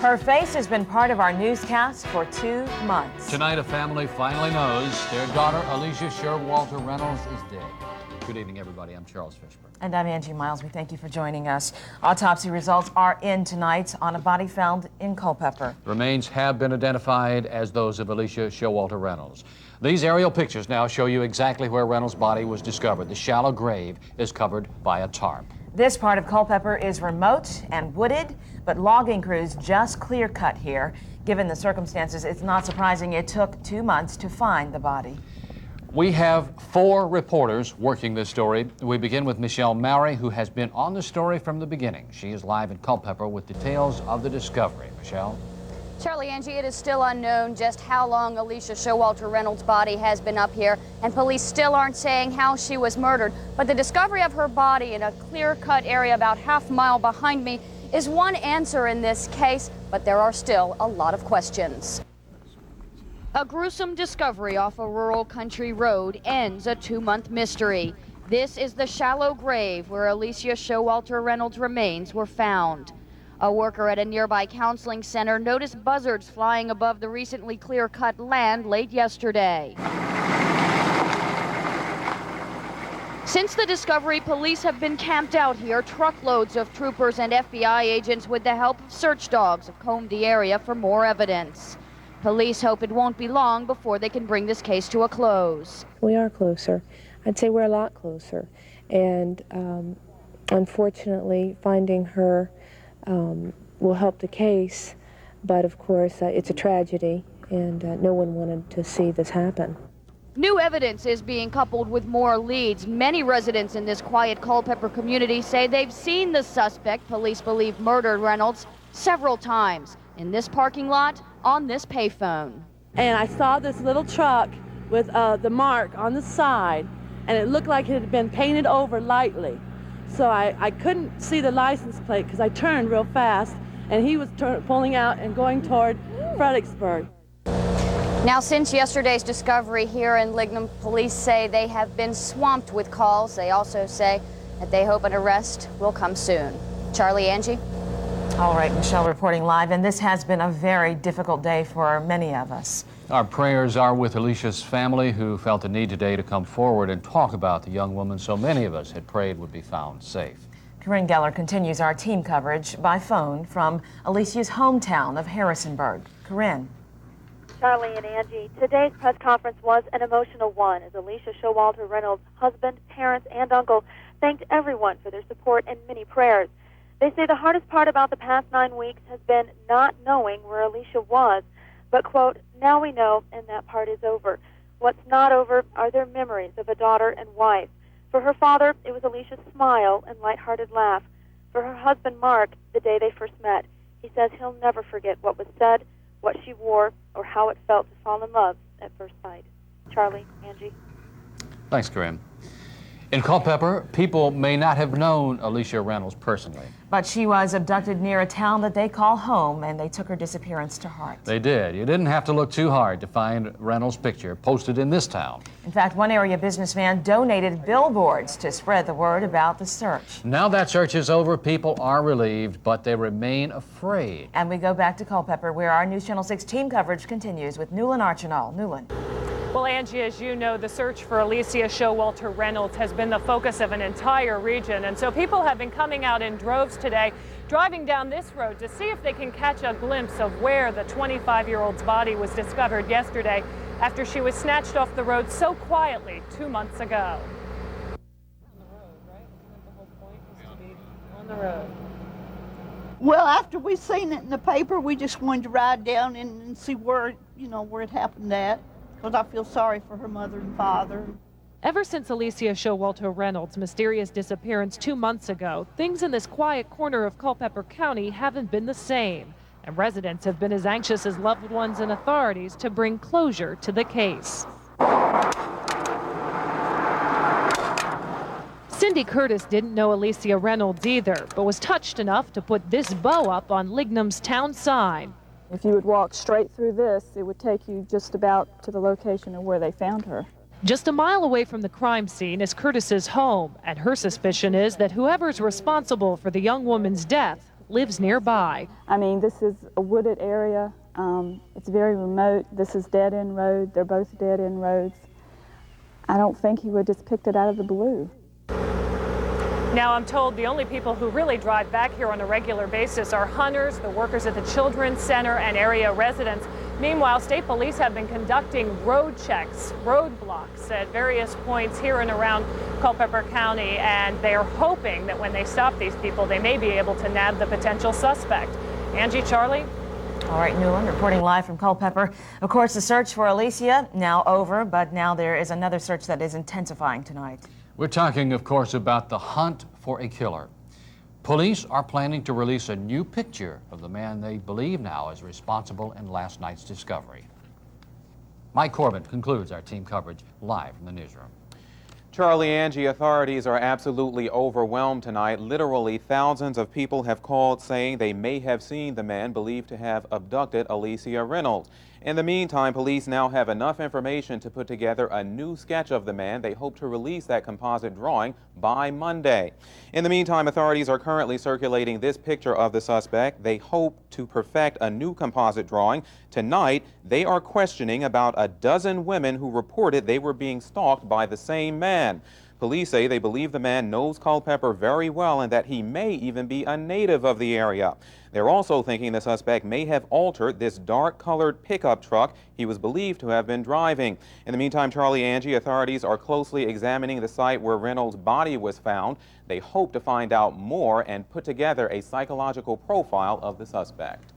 Her face has been part of our newscast for 2 months. Tonight, a family finally knows their daughter, Alicia Showalter Reynolds, is dead. Good evening, everybody. I'm Charles Fishburne. And I'm Angie Miles. We thank you for joining us. Autopsy results are in tonight on a body found in Culpeper. Remains have been identified as those of Alicia Showalter Reynolds. These aerial pictures now show you exactly where Reynolds' body was discovered. The shallow grave is covered by a tarp. This part of Culpeper is remote and wooded, but logging crews just clear-cut here. Given the circumstances, it's not surprising it took 2 months to find the body. We have 4 reporters working this story. We begin with Michelle Mowry, who has been on the story from the beginning. She is live in Culpeper with details of the discovery. Michelle? Charlie, Angie, it is still unknown just how long Alicia Showalter Reynolds' body has been up here, and police still aren't saying how she was murdered. But the discovery of her body in a clear-cut area about half a mile behind me is one answer in this case, but there are still a lot of questions. A gruesome discovery off a rural country road ends a 2-month mystery. This is the shallow grave where Alicia Showalter Reynolds' remains were found. A worker at a nearby counseling center noticed buzzards flying above the recently clear-cut land late yesterday. Since the discovery, police have been camped out here. Truckloads of troopers and FBI agents with the help of search dogs have combed the area for more evidence. Police hope it won't be long before they can bring this case to a close. We are closer. I'd say we're a lot closer. And unfortunately, finding her will help the case, but of course it's a tragedy, and no one wanted to see this happen. New evidence is being coupled with more leads. Many residents in this quiet Culpeper community say they've seen the suspect police believe murdered Reynolds several times in this parking lot, on this payphone. And I saw this little truck with the mark on the side, and it looked like it had been painted over lightly. So I couldn't see the license plate because I turned real fast, and he was pulling out and going toward Fredericksburg. Now, since yesterday's discovery here in Lignum, police say they have been swamped with calls. They also say that they hope an arrest will come soon. Charlie, Angie? All right, Michelle reporting live, and this has been a very difficult day for many of us. Our prayers are with Alicia's family, who felt the need today to come forward and talk about the young woman so many of us had prayed would be found safe. Corinne Geller continues our team coverage by phone from Alicia's hometown of Harrisonburg. Corinne. Charlie and Angie, today's press conference was an emotional one as Alicia Showalter Reynolds' husband, parents, and uncle thanked everyone for their support and many prayers. They say the hardest part about the past 9 weeks has been not knowing where Alicia was, but, quote, now we know and that part is over. What's not over are their memories of a daughter and wife. For her father, it was Alicia's smile and lighthearted laugh. For her husband, Mark, the day they first met, he says he'll never forget what was said, what she wore, or how it felt to fall in love at first sight. Charlie, Angie. Thanks, Corinne. In Culpeper, people may not have known Alicia Reynolds personally. But she was abducted near a town that they call home, and they took her disappearance to heart. They did. You didn't have to look too hard to find Reynolds' picture posted in this town. In fact, one area businessman donated billboards to spread the word about the search. Now that search is over, people are relieved, but they remain afraid. And we go back to Culpeper, where our News Channel 6 team coverage continues with Newland Archinall. Newland. Well, Angie, as you know, the search for Alicia Showalter Reynolds has been the focus of an entire region. And so people have been coming out in droves today, driving down this road to see if they can catch a glimpse of where the 25-year-old's body was discovered yesterday after she was snatched off the road so quietly 2 months ago. On the road, right? Isn't that the whole point, is to be on the road? Well, after we seen it in the paper, we just wanted to ride down and see where, where it happened at. Because I feel sorry for her mother and father. Ever since Alicia Showalter Reynolds' mysterious disappearance 2 months ago, things in this quiet corner of Culpeper County haven't been the same. And residents have been as anxious as loved ones and authorities to bring closure to the case. Cindy Curtis didn't know Alicia Reynolds either, but was touched enough to put this bow up on Lignum's town sign. If you would walk straight through this, it would take you just about to the location of where they found her. Just a mile away from the crime scene is Curtis's home, and her suspicion is that whoever's responsible for the young woman's death lives nearby. I mean, this is a wooded area. It's very remote. This is dead-end road. They're both dead-end roads. I don't think he would just picked it out of the blue. Now, I'm told the only people who really drive back here on a regular basis are hunters, the workers at the Children's Center, and area residents. Meanwhile, state police have been conducting road checks, roadblocks at various points here and around Culpeper County, and they're hoping that when they stop these people, they may be able to nab the potential suspect. Angie, Charlie? All right, Newland reporting live from Culpeper. Of course, the search for Alicia now over, but now there is another search that is intensifying tonight. We're talking, of course, about the hunt for a killer. Police are planning to release a new picture of the man they believe now is responsible in last night's discovery. Mike Corbin concludes our team coverage live from the newsroom. Charlie, Angie, authorities are absolutely overwhelmed tonight. Literally thousands of people have called saying they may have seen the man believed to have abducted Alicia Reynolds. In the meantime, police now have enough information to put together a new sketch of the man. They hope to release that composite drawing by Monday. In the meantime, authorities are currently circulating this picture of the suspect. They hope to perfect a new composite drawing. Tonight, they are questioning about a dozen women who reported they were being stalked by the same man. Police say they believe the man knows Culpeper very well and that he may even be a native of the area. They're also thinking the suspect may have altered this dark-colored pickup truck he was believed to have been driving. In the meantime, Charlie, Angie, authorities are closely examining the site where Reynolds' body was found. They hope to find out more and put together a psychological profile of the suspect.